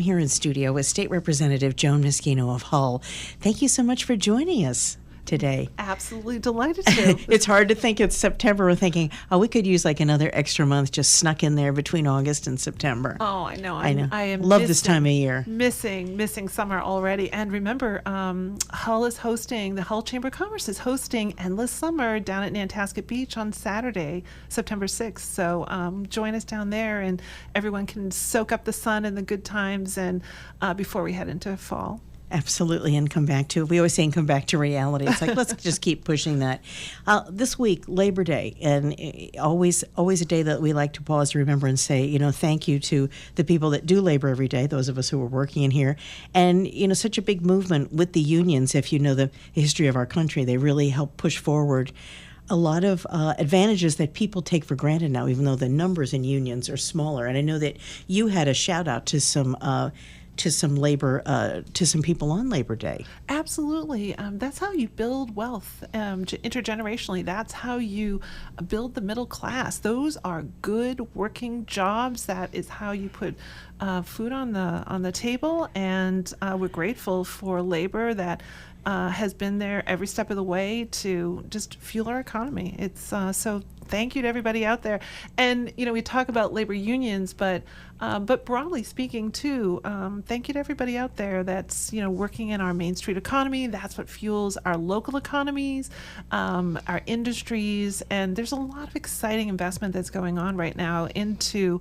I'm here in studio with State Representative Joan Meschino of Hull. Thank you so much for joining us today. Absolutely delighted to. It's hard to think it's September. We're thinking, we could use like another extra month just snuck in there between August and September. Oh, I know. I know. I am love this time of year. Missing summer already. And remember, Hull is hosting, the Hull Chamber of Commerce is hosting Endless Summer down at Nantasket Beach on Saturday, September 6th. So join us down there, and everyone can soak up the sun and the good times and before we head into fall. Absolutely, and come back to, we always say come back to reality. It's like, let's just keep pushing that. This week, Labor Day, and always a day that we like to pause to remember and say, thank you to the people that do labor every day, those of us who are working in here. And, such a big movement with the unions, if you know the history of our country, they really help push forward a lot of advantages that people take for granted now, even though the numbers in unions are smaller. And I know that you had a shout out to some people on Labor Day. Absolutely. That's how you build wealth intergenerationally. That's how you build the middle class. Those are good working jobs. That is how you put food on the table. And we're grateful for labor that has been there every step of the way to just fuel our economy. It's so thank you to everybody out there. And we talk about labor unions, but broadly speaking too, thank you to everybody out there that's working in our Main Street economy. That's what fuels our local economies, our industries, and there's a lot of exciting investment that's going on right now into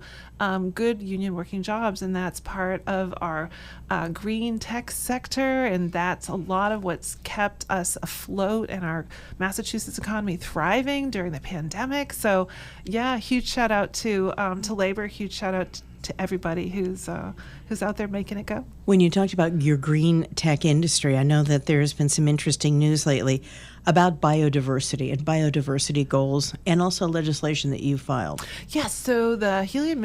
good union working jobs, and that's part of our green tech sector, and that's a lot of what's kept us afloat and our Massachusetts economy thriving during the pandemic. So, yeah, huge shout out to labor. Huge shout out to everybody who's out there making it go. When you talked about your green tech industry, I know that there's been some interesting news lately about biodiversity and biodiversity goals, and also legislation that you filed. Yes, so the Healy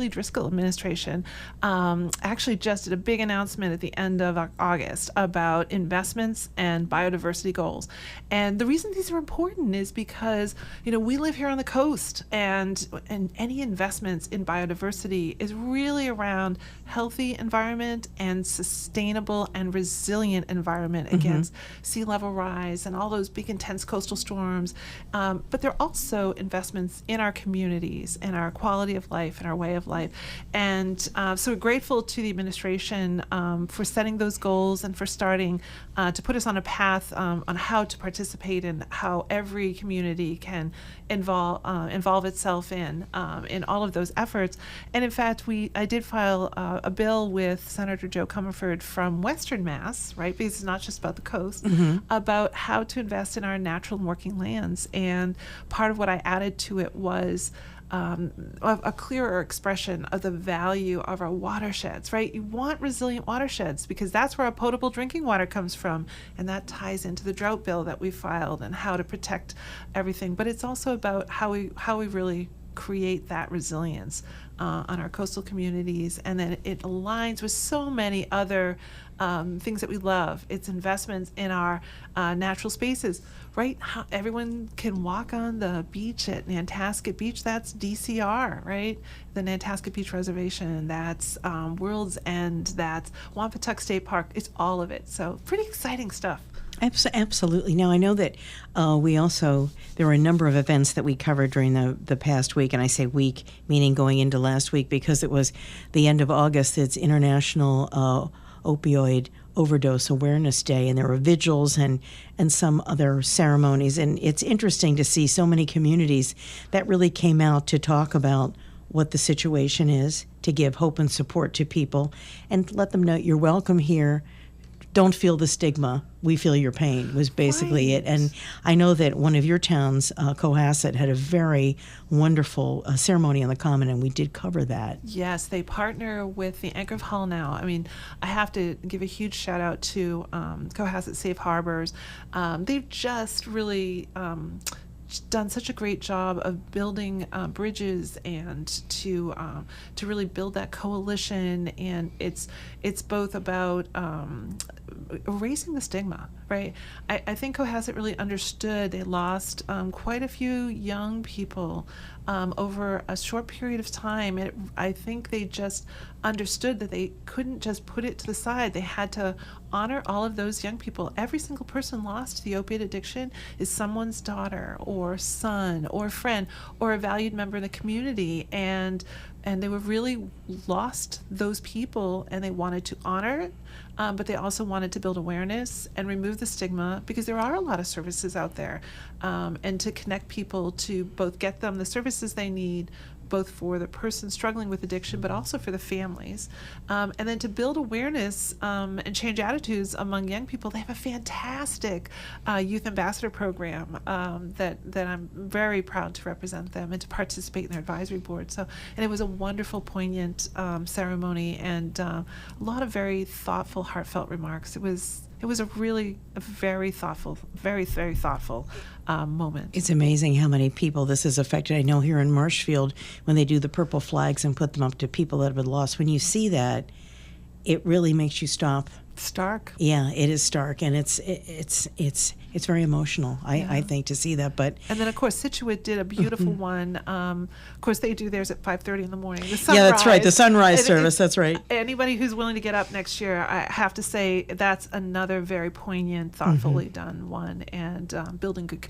Driscoll administration actually just did a big announcement at the end of August about investments and biodiversity goals. And the reason these are important is because, we live here on the coast, and any investments in biodiversity is really around healthy environment and sustainable and resilient environment against sea level rise and all those big intense coastal storms. But they're also investments in our communities and our quality of life and our way of life. And so we're grateful to the administration for setting those goals and for starting to put us on a path on how to participate and how every community can involve itself in all of those efforts. And in fact, I did file a bill with Senator Joe Comerford from Western Mass, right? Because it's not just about the coast, about how to invest in our natural and working lands. And part of what I added to it was a clearer expression of the value of our watersheds, right? You want resilient watersheds because that's where our potable drinking water comes from, and that ties into the drought bill that we filed and how to protect everything. But it's also about how we really create that resilience on our coastal communities, and then it aligns with so many other things that we love. It's investments in our natural spaces, right? How everyone can walk on the beach at Nantasket Beach. That's DCR, right? The Nantasket Beach Reservation. That's World's End. That's Wampatuck State Park. It's all of it. So pretty exciting stuff. Absolutely. Now, I know that there were a number of events that we covered during the past week, and I say week, meaning going into last week, because it was the end of August. It's International Opioid Overdose Awareness Day, and there were vigils and some other ceremonies. And it's interesting to see so many communities that really came out to talk about what the situation is, to give hope and support to people, and let them know you're welcome here. Don't feel the stigma. We feel your pain was basically it. And I know that one of your towns, Cohasset, had a very wonderful ceremony on the Common, and we did cover that. Yes, they partner with the Anchor of Hull now. I mean, I have to give a huge shout out to Cohasset Safe Harbors. They've just really done such a great job of building bridges and to really build that coalition. And it's both about erasing the stigma, Right. I think Cohasset really understood. They lost quite a few young people over a short period of time. I think they just understood that they couldn't just put it to the side. They had to honor all of those young people. Every single person lost to the opiate addiction is someone's daughter or son or friend or a valued member in the community. And they were really lost those people, and they wanted to honor it, but they also wanted to build awareness and remove the stigma, because there are a lot of services out there, and to connect people to both get them the services they need, both for the person struggling with addiction, but also for the families. And then to build awareness and change attitudes among young people. They have a fantastic youth ambassador program that I'm very proud to represent them and to participate in their advisory board. And it was a wonderful, poignant ceremony, and a lot of very thoughtful, heartfelt remarks. It was a very thoughtful, very, very thoughtful moment. It's amazing how many people this has affected. I know here in Marshfield, when they do the purple flags and put them up to people that have been lost, when you see that, it really makes you stop. Stark. Yeah, it is stark, and it's very emotional. I think, to see that. But and then of course Scituate did a beautiful one. Of course they do theirs at 5:30 in the morning. The sunrise. Yeah, that's right. The sunrise service. That's right. Anybody who's willing to get up next year, I have to say that's another very poignant, thoughtfully done one, and building good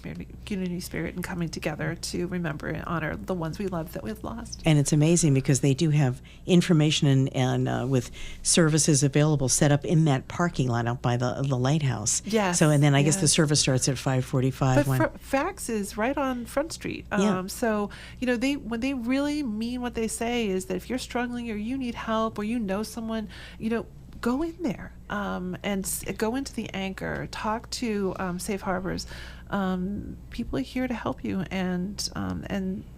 community spirit and coming together to remember and honor the ones we love that we've lost. And it's amazing because they do have information and with services available set up in that parking lot out by the lighthouse. Yes. So, and then I guess the service starts at 5:45. But Fax is right on Front Street. So, when they really mean what they say is that if you're struggling or you need help or you know someone, go in there and go into the Anchor, talk to Safe Harbors. People are here to help you, and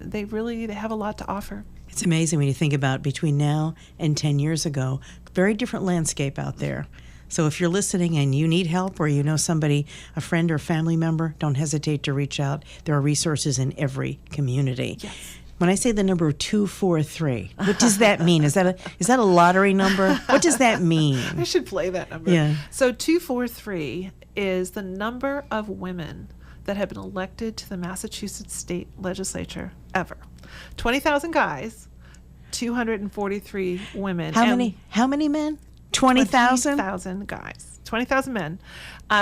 they have a lot to offer. It's amazing when you think about between now and 10 years ago, very different landscape out there. So if you're listening and you need help, or you know somebody, a friend or family member, don't hesitate to reach out. There are resources in every community. Yes. When I say the number 243, what does that mean? Is that a lottery number? What does that mean? I should play that number. Yeah. So 243 is the number of women that have been elected to the Massachusetts state legislature ever. 20,000 guys, 243 women. How many men? 20,000? 20,000 guys. 20,000 men.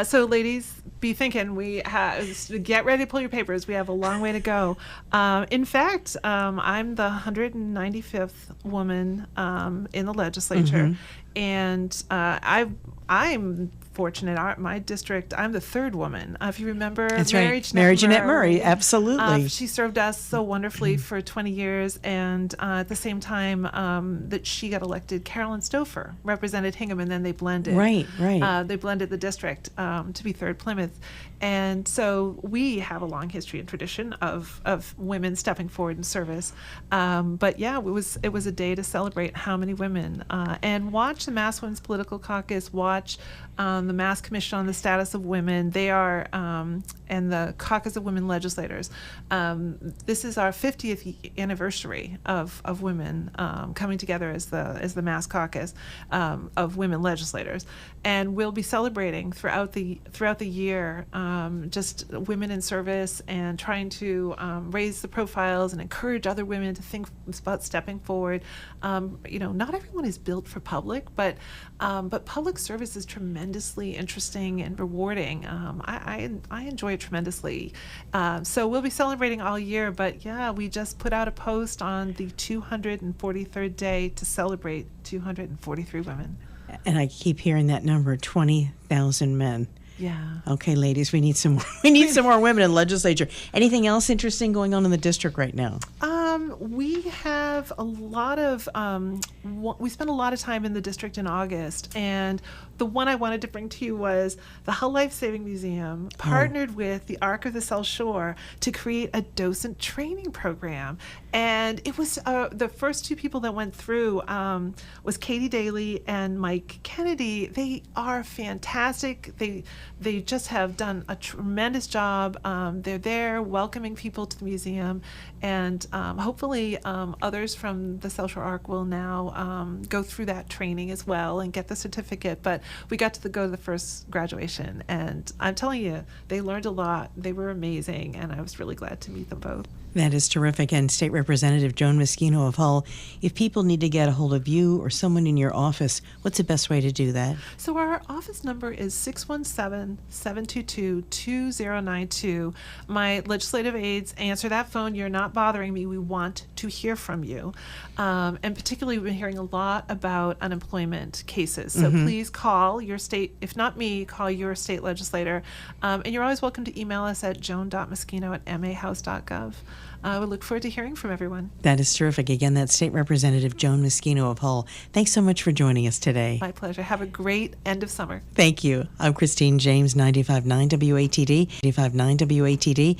So ladies, be thinking, get ready to pull your papers. We have a long way to go. In fact, I'm the 195th woman in the legislature, and I'm fortunate. My district, I'm the third woman. If you remember, that's Mary Jeanette Murray, absolutely. She served us so wonderfully for 20 years, and at the same time that she got elected, Carolyn Stouffer represented Hingham, and then they blended. Right. They blended the district to be third Plymouth, and so we have a long history and tradition of women stepping forward in service. But yeah, it was a day to celebrate how many women, and watch the Mass Women's Political Caucus, watch the Mass Commission on the Status of Women. They are, and the Caucus of Women Legislators. This is our 50th anniversary of women coming together as the Mass Caucus of Women Legislators, and we'll be celebrating throughout the year just women in service, and trying to raise the profiles and encourage other women to think about stepping forward. Not everyone is built for public, but public service is tremendously interesting and rewarding. I enjoy it tremendously. So we'll be celebrating all year, but yeah, we just put out a post on the 243rd day to celebrate 243 women. And I keep hearing that number, 20,000 men. Yeah. Okay, ladies, we need some more. We need some more women in legislature. Anything else interesting going on in the district right now? We have a lot of. We spent a lot of time in the district in August, and the one I wanted to bring to you was the Hull Life Saving Museum partnered with the Ark of the South Shore to create a docent training program, and it was the first two people that went through was Katie Daly and Mike Kennedy. They are fantastic. They just have done a tremendous job. They're there welcoming people to the museum, and hopefully others leaders from the Social Arc will now go through that training as well and get the certificate. But we got to go to the first graduation, and I'm telling you, they learned a lot. They were amazing, and I was really glad to meet them both. That is terrific. And State Representative Joan Meschino of Hull, if people need to get a hold of you or someone in your office, what's the best way to do that? So our office number is 617-722-2092. My legislative aides answer that phone. You're not bothering me. We want to hear from you. And particularly, we've been hearing a lot about unemployment cases. So please call your state, if not me, call your state legislator. And you're always welcome to email us at joan.meschino@mahouse.gov. We look forward to hearing from everyone. That is terrific. Again, that's State Representative Joan Meschino of Hull. Thanks so much for joining us today. My pleasure. Have a great end of summer. Thank you. I'm Christine James, 95.9 WATD, 95.9 WATD.